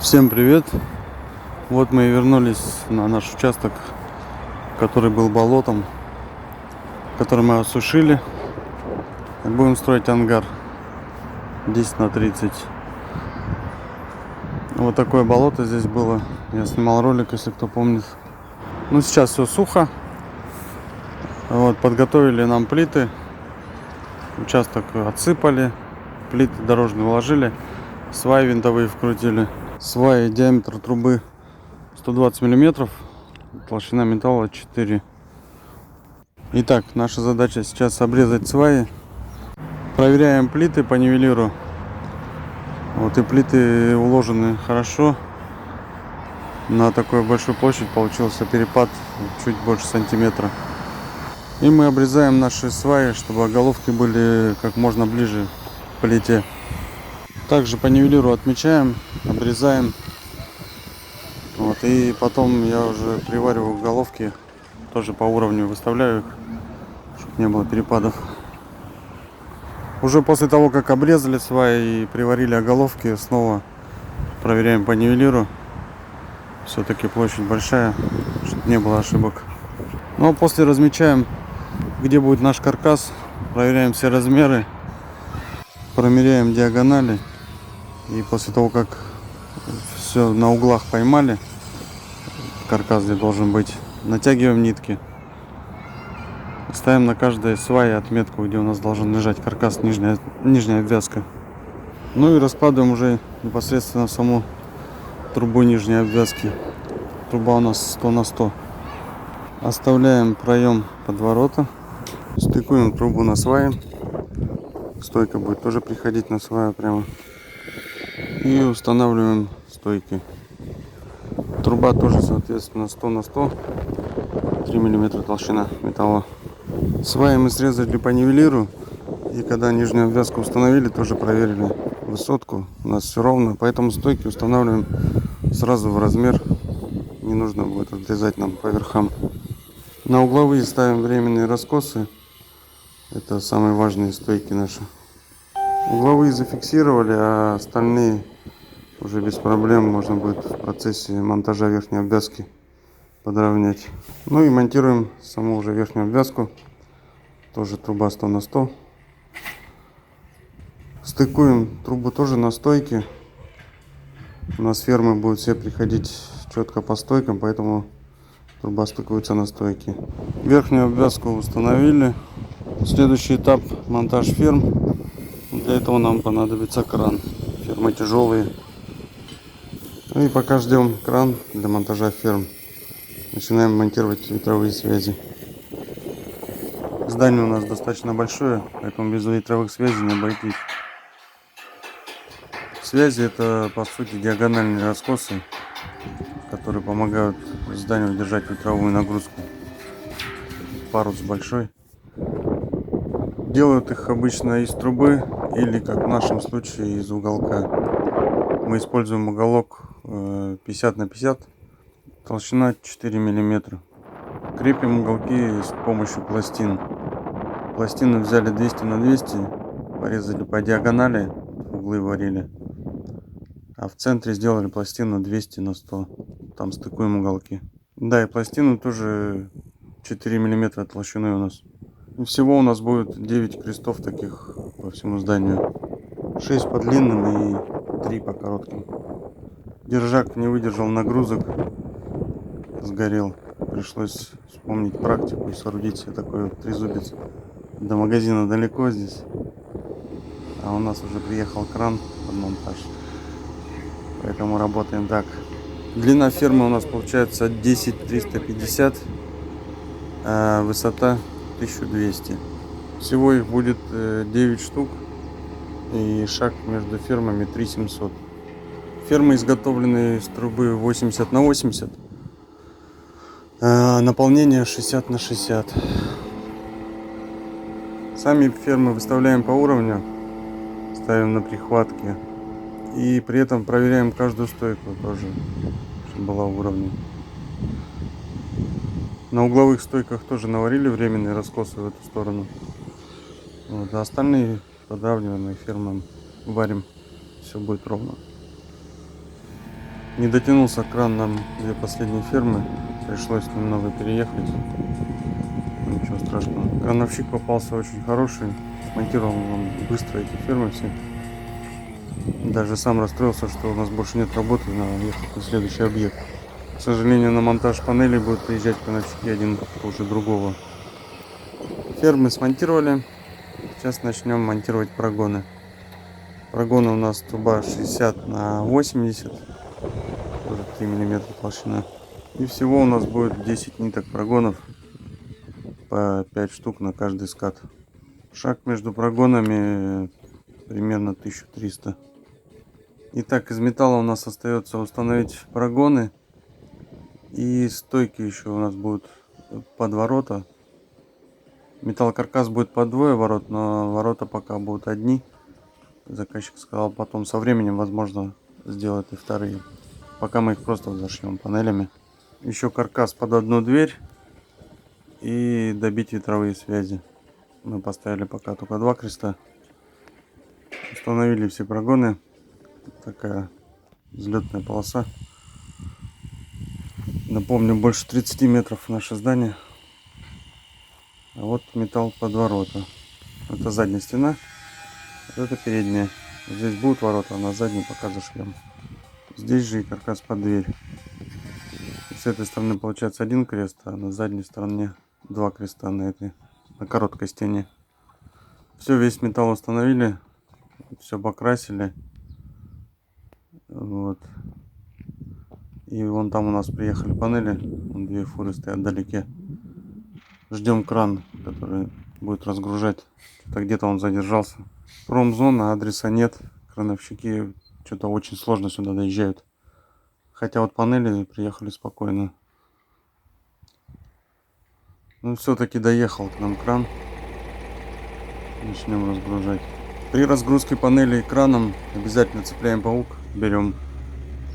Всем привет! Вот мы и вернулись на наш участок, который был болотом, который мы осушили. Будем строить ангар 10 на 30. Вот такое болото здесь было. Я снимал ролик, если кто помнит. Ну, сейчас все сухо. Вот, подготовили нам плиты. Участок отсыпали. Плиты дорожные уложили. Сваи винтовые вкрутили. Сваи, диаметр трубы 120 миллиметров. Толщина металла 4. Итак, наша задача сейчас обрезать сваи. Проверяем плиты по нивелиру. Вот, и плиты уложены хорошо. На такую большую площадь получился перепад чуть больше сантиметра. И мы обрезаем наши сваи, чтобы головки были как можно ближе к плите. Также по нивелиру отмечаем, обрезаем. Вот, и потом я уже привариваю головки, тоже по уровню выставляю их, чтобы не было перепадов. Уже после того, как обрезали сваи и приварили оголовки, снова проверяем по нивелиру. Все-таки площадь большая, чтобы не было ошибок. Ну а после размечаем, где будет наш каркас, проверяем все размеры, промеряем диагонали. И после того, как все на углах поймали, каркас где должен быть, натягиваем нитки. Ставим на каждой свае отметку, где у нас должен лежать каркас, нижняя обвязка. Ну и раскладываем уже непосредственно саму трубу нижней обвязки. Труба у нас 100 на 100. Оставляем проем подворота. Стыкуем трубу на сваи. Стойка будет тоже приходить на сваю прямо. И устанавливаем стойки. Труба тоже соответственно 100 на 100. 3 миллиметра толщина металла. Сваи мы срезали по нивелиру. И когда нижнюю обвязку установили, тоже проверили высотку. У нас все ровно. Поэтому стойки устанавливаем сразу в размер. Не нужно будет отрезать нам по верхам. На угловые ставим временные раскосы. Это самые важные стойки наши. Угловые зафиксировали, а остальные уже без проблем можно будет в процессе монтажа верхней обвязки подровнять. Ну и монтируем саму уже верхнюю обвязку. Тоже труба 100 на 100. Стыкуем трубу тоже на стойке. У нас фермы будут все приходить четко по стойкам, поэтому труба стыкуется на стойке. Верхнюю обвязку установили. Следующий этап — монтаж ферм. Для этого нам понадобится кран. Фермы тяжелые. И пока ждем кран для монтажа ферм, начинаем монтировать ветровые связи. Здание у нас достаточно большое, поэтому без ветровых связей не обойтись. Связи — это по сути диагональные раскосы, которые помогают зданию держать ветровую нагрузку. Парус большой. Делают их обычно из трубы или, как в нашем случае, из уголка. Мы используем уголок 50 на 50, толщина 4 миллиметра. Крепим уголки с помощью пластин. Пластины взяли 200 на 200, порезали по диагонали, углы варили. А в центре сделали пластину 200 на 100. Там стыкуем уголки. Да, и пластину тоже 4 миллиметра толщиной у нас. И всего у нас будет 9 крестов таких по всему зданию. 6 по длинным и 3 по коротким. Держак не выдержал нагрузок, сгорел. Пришлось вспомнить практику и соорудить себе такой вот трезубец. До магазина далеко здесь, а у нас уже приехал кран под монтаж. Поэтому работаем так. Длина фермы у нас получается 10 350, а высота 1200. Всего их будет 9 штук, и шаг между фермами 3700. Фермы изготовлены из трубы 80 на 80, а наполнение 60 на 60. Сами фермы выставляем по уровню, ставим на прихватки. И при этом проверяем каждую стойку тоже, чтобы была в уровне. На угловых стойках тоже наварили временные раскосы в эту сторону. Вот, а остальные подравниваем и фермам варим. Все будет ровно. Не дотянулся кран нам две последние фермы. Пришлось немного переехать. Ничего страшного. Крановщик попался очень хороший. Смонтировал он быстро эти фермы все. Даже сам расстроился, что у нас больше нет работы, надо ехать на следующий объект. К сожалению, на монтаж панелей будут приезжать крановщики один хуже другого. Фермы смонтировали. Сейчас начнем монтировать прогоны. Прогоны у нас труба 60 на 80. Тоже 3 мм толщина. И всего у нас будет 10 ниток прогонов. По 5 штук на каждый скат. Шаг между прогонами примерно 1300. Итак, из металла у нас остается установить прогоны. И стойки еще у нас будут под ворота. Металлокаркас будет под двое ворот, но ворота пока будут одни. Заказчик сказал, потом со временем возможно сделать и вторые. Пока мы их просто зашьем панелями. Еще каркас под одну дверь. И добить ветровые связи. Мы поставили пока только 2 креста. Установили все прогоны. Такая взлетная полоса. Напомню, больше 30 метров наше здание. А вот металл под ворота. Это задняя стена. Вот это передняя. Здесь будут ворота, а на задней пока зашьем. Здесь же и каркас под дверь. С этой стороны получается один крест, а на задней стороне 2 креста на короткой стене. Все, весь металл установили. Все покрасили. Вот. И вон там у нас приехали панели. Вон 2 фуры стоят вдалеке. Ждем кран, который будет разгружать. Что-то где-то он задержался. Промзона, адреса нет. Крановщики что-то очень сложно сюда доезжают. Хотя вот панели приехали спокойно. Ну, все-таки доехал к нам кран. Начнем разгружать. При разгрузке панелей краном обязательно цепляем паук. Берем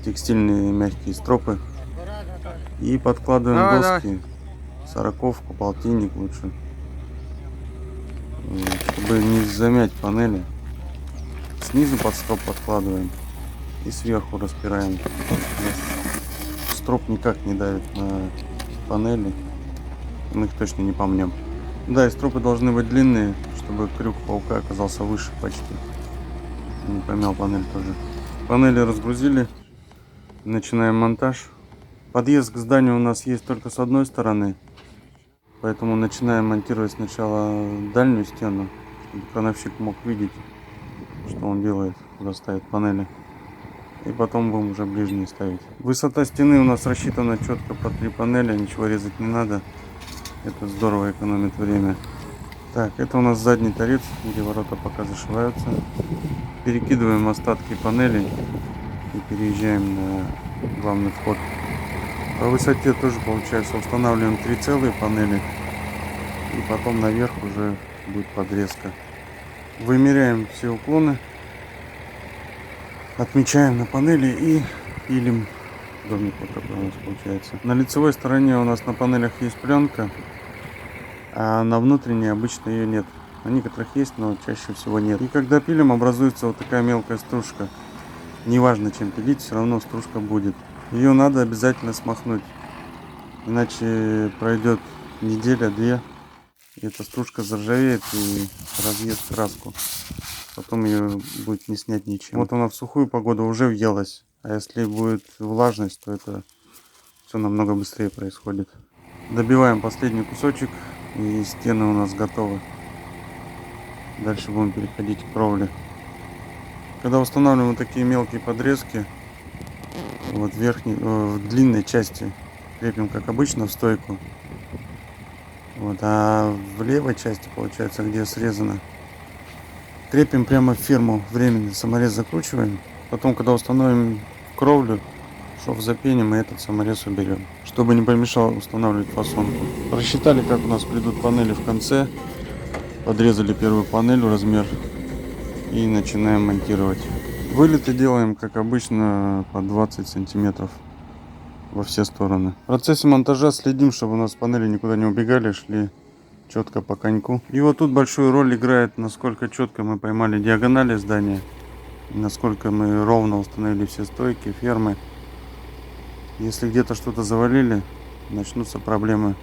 текстильные мягкие стропы. И подкладываем доски. Сороковку, полтинник лучше. Чтобы не замять панели. Снизу под строп подкладываем. И сверху распираем. Строп никак не давит на панели. Мы их точно не помнем. Да, и стропы должны быть длинные, чтобы крюк паука оказался выше почти. Не помял панель тоже. Панели разгрузили. Начинаем монтаж. Подъезд к зданию у нас есть только с одной стороны. Поэтому начинаем монтировать сначала дальнюю стену, чтобы крановщик мог видеть, что он делает, куда ставит панели. И потом будем уже ближние ставить. Высота стены у нас рассчитана четко по 3 панели, ничего резать не надо. Это здорово экономит время. Так, это у нас задний торец, где ворота пока зашиваются. Перекидываем остатки панелей и переезжаем на главный вход. По высоте тоже получается устанавливаем 3 целые панели. И потом наверх уже будет подрезка. Вымеряем все уклоны. Отмечаем на панели и пилим домик. Вот такой у нас получается. На лицевой стороне у нас на панелях есть пленка. А на внутренней обычно ее нет. На некоторых есть, но чаще всего нет. И когда пилим, образуется вот такая мелкая стружка. Неважно чем пилить, все равно стружка будет. Ее надо обязательно смахнуть. Иначе пройдет неделя-две. И эта стружка заржавеет и разъест краску. Потом ее будет не снять ничем. Вот она в сухую погоду уже въелась. А если будет влажность, то это все намного быстрее происходит. Добиваем последний кусочек. И стены у нас готовы. Дальше будем переходить к кровле. Когда устанавливаем вот такие мелкие подрезки, вот в длинной части крепим как обычно в стойку. Вот, а в левой части, получается, где срезано, крепим прямо в ферму. Временный саморез закручиваем. Потом, когда установим кровлю, шов запеним и этот саморез уберем, чтобы не помешало устанавливать фасонку. Рассчитали, как у нас придут панели в конце. Подрезали первую панель в размер и начинаем монтировать. Вылеты делаем, как обычно, по 20 сантиметров во все стороны. В процессе монтажа следим, чтобы у нас панели никуда не убегали, шли четко по коньку. И вот тут большую роль играет, насколько четко мы поймали диагонали здания, насколько мы ровно установили все стойки, фермы. Если где-то что-то завалили, начнутся проблемы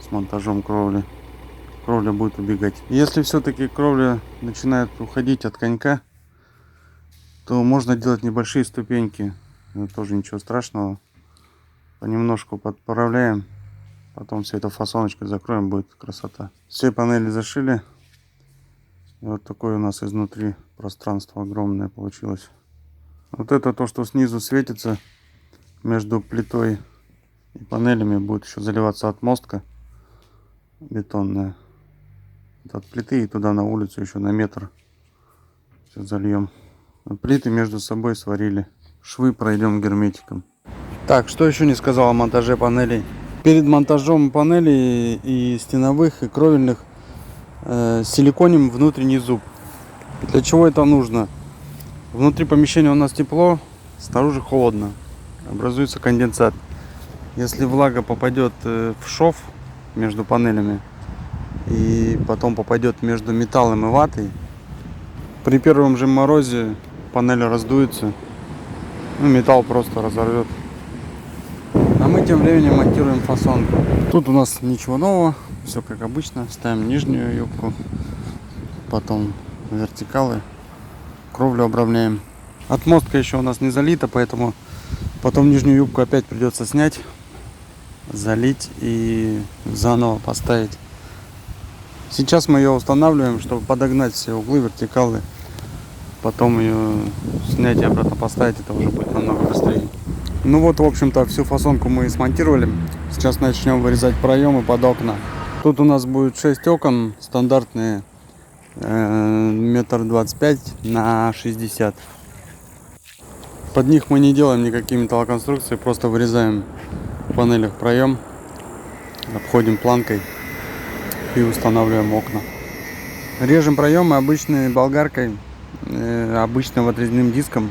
с монтажом кровли. Кровля будет убегать. Если все-таки кровля начинает уходить от конька, то можно делать небольшие ступеньки. Это тоже ничего страшного. Понемножку подправляем. Потом все это фасоночкой закроем, будет красота. Все панели зашили. И вот такое у нас изнутри пространство огромное получилось. Вот это то, что снизу светится между плитой и панелями, будет еще заливаться отмостка бетонная. От плиты и туда на улицу еще на метр. Все зальем. Плиты между собой сварили. Швы пройдем герметиком. Так, что еще не сказал о монтаже панелей. Перед монтажом панелей и стеновых, и кровельных силиконим внутренний зуб. Для чего это нужно? Внутри помещения у нас тепло, снаружи холодно. Образуется конденсат. Если влага попадет в шов между панелями и потом попадет между металлом и ватой, при первом же морозе панель раздуется, металл просто разорвет. А мы тем временем монтируем фасонку. Тут у нас ничего нового, все как обычно. Ставим нижнюю юбку, потом вертикалы, кровлю обравняем. Отмостка еще у нас не залита, поэтому потом нижнюю юбку опять придется снять, залить и заново поставить. Сейчас мы ее устанавливаем, чтобы подогнать все углы, вертикалы. Потом ее снять и обратно поставить, это уже будет намного быстрее. Ну вот, в общем-то, всю фасонку мы смонтировали. Сейчас начнем вырезать проемы под окна. Тут у нас будет 6 окон стандартные, 1,25 на 60. Под них мы не делаем никакие металлоконструкции, просто вырезаем в панелях проем, обходим планкой и устанавливаем окна. Режем проемы обычной болгаркой, обычным отрезным диском.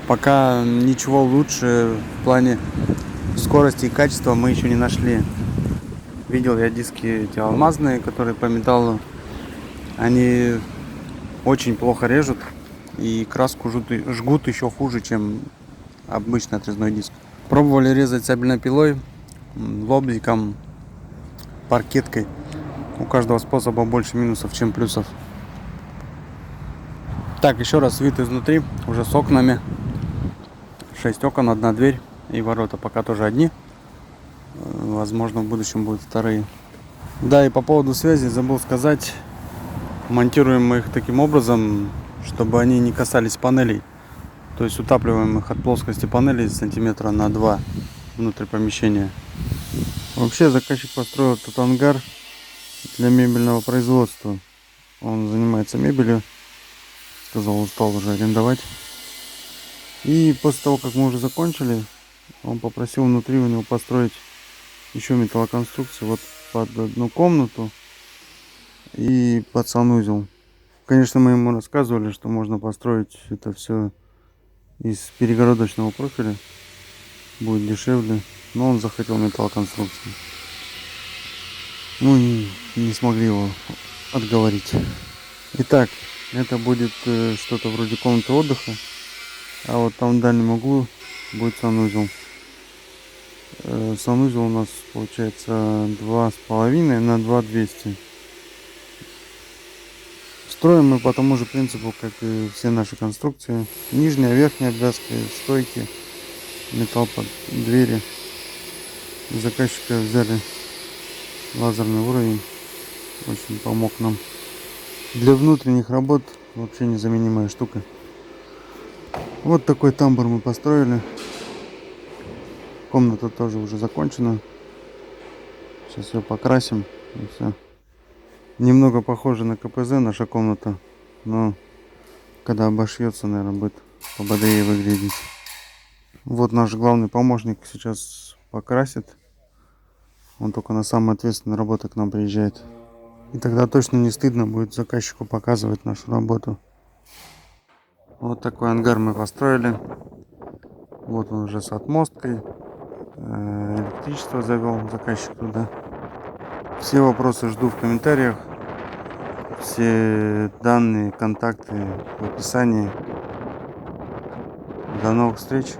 Пока ничего лучше в плане скорости и качества мы еще не нашли. Видел я диски эти алмазные, которые по металлу. Они очень плохо режут и краску жгут еще хуже, чем обычный отрезной диск. Пробовали резать сабельной пилой, лобзиком, паркеткой. У каждого способа больше минусов, чем плюсов. Так, еще раз вид изнутри, уже с окнами. 6 окон, одна дверь и ворота. Пока тоже одни. Возможно, в будущем будут вторые. Да, и по поводу связи забыл сказать. Монтируем мы их таким образом, чтобы они не касались панелей. То есть утапливаем их от плоскости панелей сантиметра на 2 внутрь помещения. Вообще заказчик построил этот ангар для мебельного производства. Он занимается мебелью. Сказал, устал уже арендовать. И после того, как мы уже закончили, он попросил внутри у него построить еще металлоконструкцию вот под одну комнату и под санузел. Конечно, мы ему рассказывали, что можно построить это все из перегородочного профиля. Будет дешевле. Но он захотел металлоконструкцию. Ну, не смогли его отговорить. Итак, это будет что-то вроде комнаты отдыха. А вот там в дальнем углу будет санузел. Санузел у нас получается 2,5 на 2,200. Строим мы по тому же принципу, как и все наши конструкции. Нижняя, верхняя обвязка, стойки, металл под двери. У заказчика взяли лазерный уровень. Очень помог нам. Для внутренних работ вообще незаменимая штука. Вот такой тамбур мы построили. Комната тоже уже закончена. Сейчас ее покрасим и все. Немного похоже на КПЗ наша комната, но когда обошьется, наверное, будет пободрее выглядеть. Вот наш главный помощник сейчас покрасит. Он только на самые ответственные работы к нам приезжает. И тогда точно не стыдно будет заказчику показывать нашу работу. Вот такой ангар мы построили. Вот он уже с отмосткой. Электричество завел заказчик туда. Все вопросы жду в комментариях. Все данные, контакты в описании. До новых встреч.